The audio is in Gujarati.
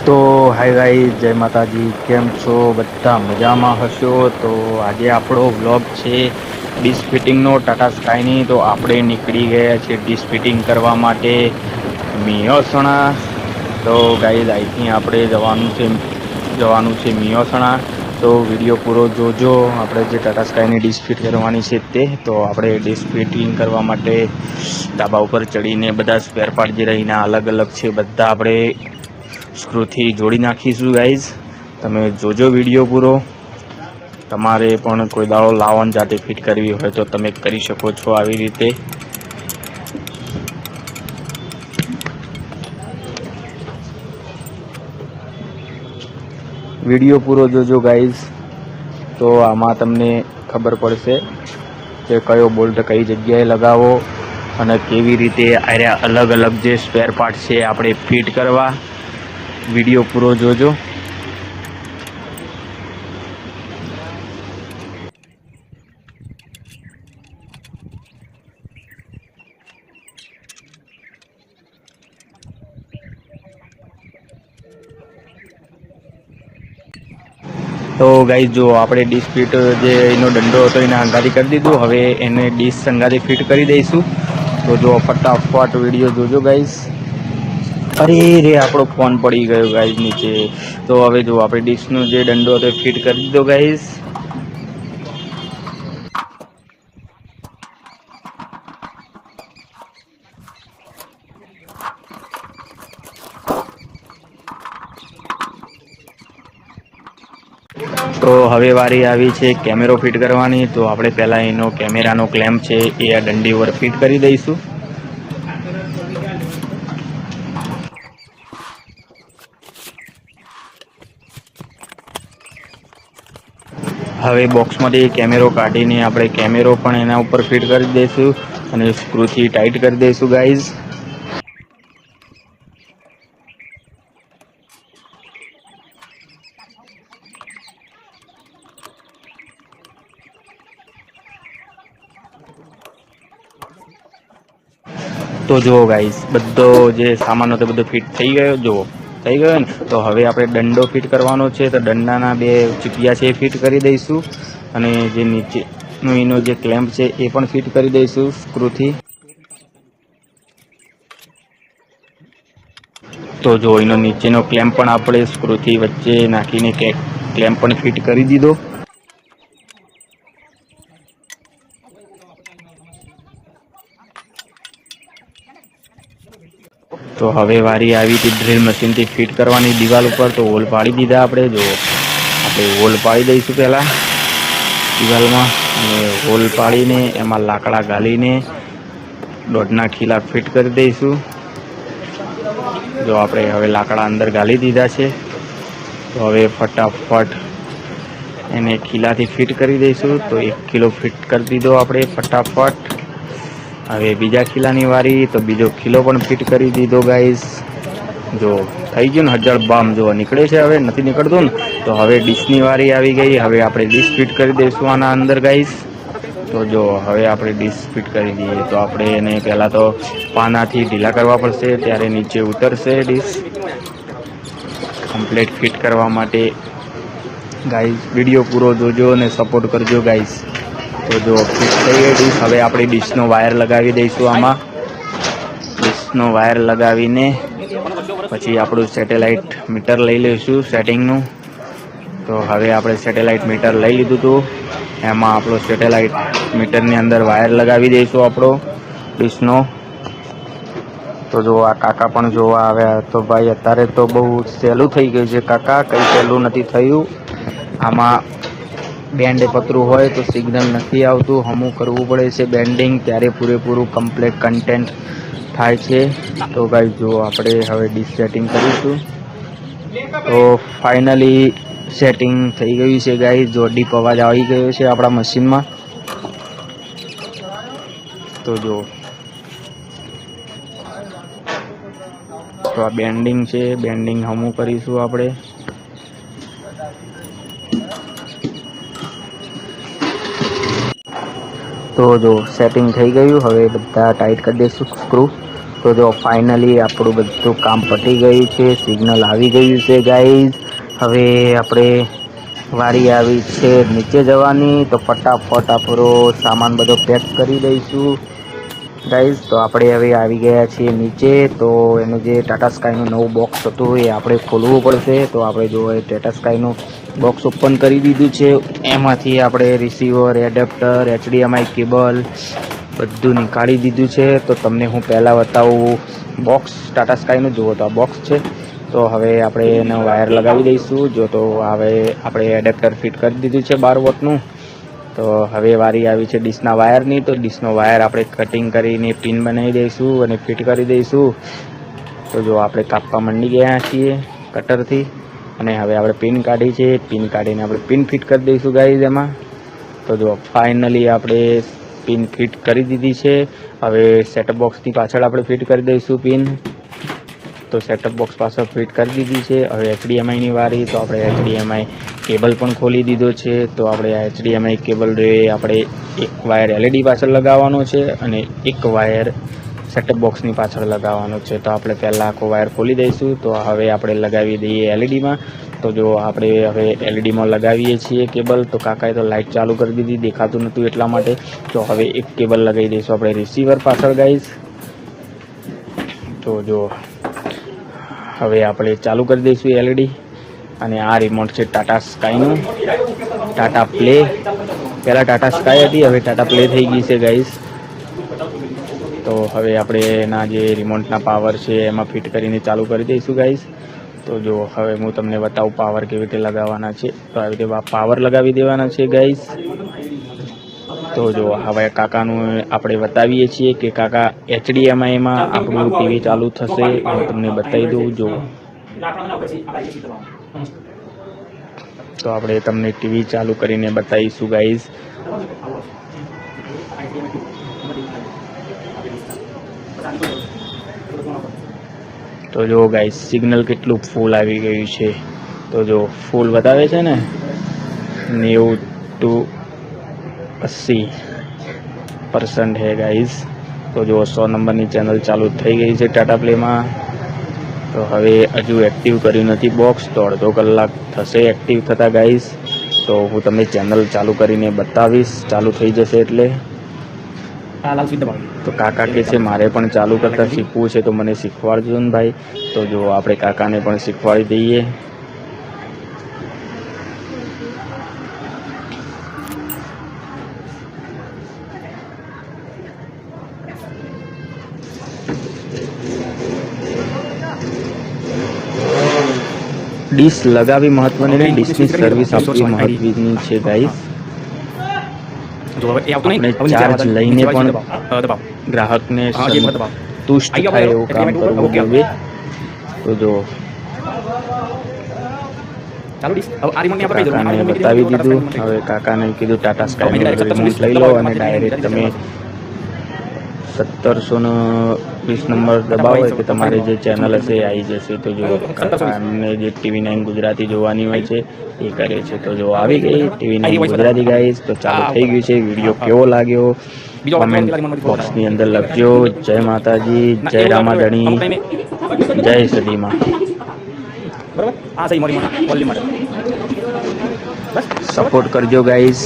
તો હાય ગાઈસ, જય માતાજી. કેમ છો? બધા મજામાં હશો? તો આજે આપણો વ્લોગ છે ડીશ ફિટિંગનો, ટાટા સ્કાયની. તો આપણે નીકળી ગયા છે ડીશ ફિટિંગ કરવા માટે મિયોસણા. તો ગાઈસ, અહીંથી આપણે જવાનું છે મિયોસણા. તો વિડીયો પૂરો જોજો. આપણે જે ટાટા સ્કાયની ડીશ ફિટ કરવાની છે તે. તો આપણે ડીશ ફિટિંગ કરવા માટે ધાબા ઉપર ચડીને બધા સ્પેર પાર્ટ જે રહીને અલગ અલગ છે બધા આપણે સ્ક્રૂથી જોડી નાખીશું ગાઈઝ. તમે જોજો વિડીયો પૂરો. તમારે પણ કોઈ દાડો લાવન જાતે ફિટ કરવી હોય તો તમે કરી શકો છો આવી રીતે. વિડીયો પૂરો જોજો ગાઈઝ. તો આમાં તમને ખબર પડશે કે કયો બોલ્ટ કઈ જગ્યાએ લગાવો અને કેવી રીતે આર્યા અલગ અલગ જે સ્પેર પાર્ટ છે આપણે ફિટ કરવા. વિડીયો પૂરો જોજો. તો ગાઈઝ, જો આપણે ડીશ ફિટ જે એનો દંડો હતો એને હંગાથી કરી દીધું. હવે એને ડીશ સંગાથી ફિટ કરી દઈશું. તો જો ફટાફટ વિડીયો જોજો ગાઈઝ. અરે રે, આપણો ફોન પડી ગયો ગાઈઝ નીચે. તો હવે જો આપણે ડીશનો જે દંડો હતો એ ફિટ કરી દીધો ગાઈઝ. તો હવે વારી આવી છે કેમેરો ફિટ કરવાની. તો આપણે પહેલાં એનો કેમેરાનો ક્લેમ્પ છે એ આ દંડી ઉપર ફિટ કરી દઈશું. હવે બોક્સમાંથી કેમેરો કાઢીને આપણે કેમેરો પણ એના ઉપર ફિટ કરી દઈશું અને સ્ક્રૂથી ટાઈટ કરી દઈશું ગાઈઝ. તો જુઓ ગાઈઝ, બધો જે સામાન હતો બધો ફિટ થઈ ગયો. જુઓ થઈ ગયો ને. તો હવે આપણે દંડો ફિટ કરવાનો છે. તો દંડાના બે ચીપિયા છે એ ફિટ કરી દઈશું અને જે નીચેનો એનો જે ક્લેમ્પ છે એ પણ ફિટ કરી દઈશું સ્ક્રૂથી. તો જો એનો નીચેનો ક્લેમ્પ પણ આપણે સ્ક્રૂથી વચ્ચે નાખીને ક્લેમ્પ પણ ફિટ કરી દીધો. તો હવે વારી આવી હતી ડ્રીલ મશીનથી ફિટ કરવાની દિવાલ ઉપર. તો હોલ પાડી દીધા આપણે. જો આપણે હોલ પાડી દઈશું પહેલાં દિવાલમાં, અને હોલ પાડીને એમાં લાકડા ગાલીને દોઢના ખીલા ફિટ કરી દઈશું. જો આપણે હવે લાકડા અંદર ગાલી દીધા છે. તો હવે ફટાફટ એને ખીલાથી ફિટ કરી દઈશું. તો 1 કિલો ફિટ કરી દીધો આપણે ફટાફટ. હવે બીજા ખીલાની વારી. તો બીજો ખીલો પણ ફિટ કરી દીધો ગાઈઝ. જો થઈ ગયું ને હજાર બામ. જો નીકળે છે, હવે નથી નીકળતું ને. તો હવે ડીશની વારી આવી ગઈ. હવે આપણે ડીશ ફિટ કરી દઈશું આના અંદર ગાઈઝ. તો જો હવે આપણે ડીશ ફિટ કરી દઈએ. તો આપણે એને પહેલાં તો પાનાથી ઢીલા કરવા પડશે, ત્યારે નીચે ઉતરશે ડીશ કમ્પ્લીટ ફિટ કરવા માટે. ગાઈઝ, વિડીયો પૂરો જોજો અને સપોર્ટ કરજો ગાઈઝ. તો જો ફિટ થઈ ગઈ ડીશ. હવે આપણે ડીશનો વાયર લગાવી દઈશું આમાં. ડીશનો વાયર લગાવીને પછી આપણું સેટેલાઇટ મીટર લઈ લઈશું સેટિંગનું. તો હવે આપણે સેટેલાઇટ મીટર લઈ લીધું હતું. એમાં આપણો સેટેલાઇટ મીટરની અંદર વાયર લગાવી દઈશું આપણો ડીશનો. તો જો આ કાકા પણ જોવા આવ્યા. તો ભાઈ, અત્યારે તો બહુ સહેલું થઈ ગયું છે કાકા, કંઈ સહેલું નથી થયું. આમાં બેન્ડ પતરું હોય તો સિગ્નલ નથી આવતું. હમું કરવું પડે છે બેન્ડિંગ, ત્યારે પૂરેપૂરું કમ્પ્લીટ કન્ટેન્ટ થાય છે. તો ગાઈસ, જો આપણે હવે ડીશ સેટિંગ કરીશું. તો ફાઇનલી સેટિંગ થઈ ગયું છે ગાઈસ. જો ડીપ અવાજ આવી ગયો છે આપણા મશીનમાં. તો જો તો આ બેન્ડિંગ છે, બેન્ડિંગ હમું કરીશું આપણે. તો જો સેટિંગ થઈ ગયું. હવે બધા ટાઈટ કરી દઈશું સ્ક્રૂ. તો જો ફાઇનલી આપણું બધું કામ પતી ગયું છે, સિગ્નલ આવી ગયું છે ગાઈઝ. હવે આપણે વારી આવી છે નીચે જવાની, તો ફટાફટ આપણો સામાન બધો પેક કરી દઈશું ગાઈઝ. તો આપણે હવે આવી ગયા છીએ નીચે. તો એનું જે ટાટા સ્કાયનું નવું બોક્સ હતું એ આપણે ખોલવું પડશે. તો આપણે જો એ ટાટા સ્કાયનું બોક્સ ઓપન કરી દીધું છે. એમાંથી આપણે રિસીવર, એડેપ્ટર, HDMI કેબલ બધું નીકાળી દીધું છે. તો તમને હું પહેલાં બતાવું બોક્સ ટાટા સ્કાયનું. જુઓ તો આ બોક્સ છે. તો હવે આપણે એનો વાયર લગાવી દઈશું. જો તો હવે આપણે એડેપ્ટર ફિટ કરી દીધું છે 12 વોટનું. તો હવે વારી આવી છે ડીશના વાયરની. તો ડીશનો વાયર આપણે કટિંગ કરીને પિન બનાવી દઈશું અને ફિટ કરી દઈશું. તો જો આપણે કાપવા માંડી ગયા છીએ કટરથી, અને હવે આપણે પિન કાઢી છે. પિન કાઢીને આપણે પિન ફિટ કરી દઈશું ગાઈઝ એમાં. તો જો ફાઇનલી આપણે પિન ફિટ કરી દીધી છે. હવે સેટઅપ બોક્સની પાછળ આપણે ફિટ કરી દઈશું પિન. તો સેટઅપ બોક્સ પાછળ ફિટ કરી દીધી છે. હવે HDMIની વારી. તો આપણે HDMI કેબલ પણ ખોલી દીધો છે. તો આપણે આ HDMI કેબલ આપણે એક વાયર LED પાછળ લગાવવાનો છે અને એક વાયર સેટઅપ બોક્સની પાછળ લગાવવાનો છે. તો આપણે પહેલાં આખો વાયર ખોલી દઈશું. તો હવે આપણે લગાવી દઈએ LEDમાં. તો જો આપણે હવે LEDમાં લગાવીએ છીએ કેબલ. તો કાકાએ તો લાઇટ ચાલુ કરી દીધી, દેખાતું નહોતું એટલા માટે. તો હવે એક કેબલ લગાવી દઈશું આપણે રિસીવર પાછળ ગાઈઝ. તો જો હવે આપણે ચાલુ કરી દઈશું LED. અને આ રિમોટ છે ટાટા સ્કાયનું, ટાટા પ્લે. પહેલાં ટાટા સ્કાય હતી, હવે ટાટા પ્લે થઈ ગઈ છે ગાઈઝ. તો હવે આપણે એના જે રિમોટના પાવર છે એમાં ફિટ કરીને ચાલુ કરી દઈશું ગાઈઝ. તો જો હવે હું તમને બતાવું પાવર કેવી રીતે લગાવવાના છે. તો આવી રીતે પાવર લગાવી દેવાના છે ગાઈઝ. તો જો હવે કાકાનું આપણે બતાવીએ છીએ કે કાકા HDMIમાં આપણું ટીવી ચાલુ થશે. હું તમને બતાવી દઉં. જો તો આપણે તમને ટીવી ચાલુ કરીને બતાવીશું ગાઈઝ. તો જો ગાઈઝ સિગ્નલ કેટલું ફૂલ આવી ગયું છે. તો જો ફૂલ બતાવે છે ને 90 to 80% है गाइस. તો જો 100 નંબરની ચેનલ ચાલુ થઈ ગઈ છે ટાટા પ્લેમાં. તો હવે હજુ એક્ટિવ કર્યું નથી બોક્સ. તો અડધો કલાક થશે એક્ટિવ થતા ગાઈસ. તો હું તમને ચેનલ ચાલુ કરીને બતાવીશ ચાલુ થઈ જશે એટલે. તો કાકા કહે છે મારે પણ ચાલુ કરતાં શીખવું છે, તો મને શીખવાડજો ને ભાઈ. તો જો આપણે કાકાને પણ શીખવાડી દઈએ. ડીશ લગાવી મહત્વની નહીં, ડીશની સર્વિસ આપવી મહત્વની છે ગાઈસ. આપણે ચાર્જ લઈને પણ ગ્રાહકને સંતુષ્ટ થાય એવું કામ કરવું જોઈએ. તો જો કાકાને બતાવી દીધું. હવે કાકાને કીધું ટાટા સ્કાયનું રિમોટ લઈ લો અને ડાયરેક્ટ તમે 1720 નંબર દબાવો એટલે તમારે જે ચેનલ હશે એ આવી જશે. તો જો કાકાને જે TV9 ગુજરાતી જોવાની હોય છે એ કરે છે. તો જો આવી ગઈ TV9 ગુજરાતી ગાઈસ. તો ચાલુ થઈ ગયું છે. વિડીયો કેવો લાગ્યો કોમેન્ટ બોક્સની અંદર લખજો. જય માતાજી, જય રામાધણી, જય સદીમાં. સપોર્ટ કરજો ગાઈસ.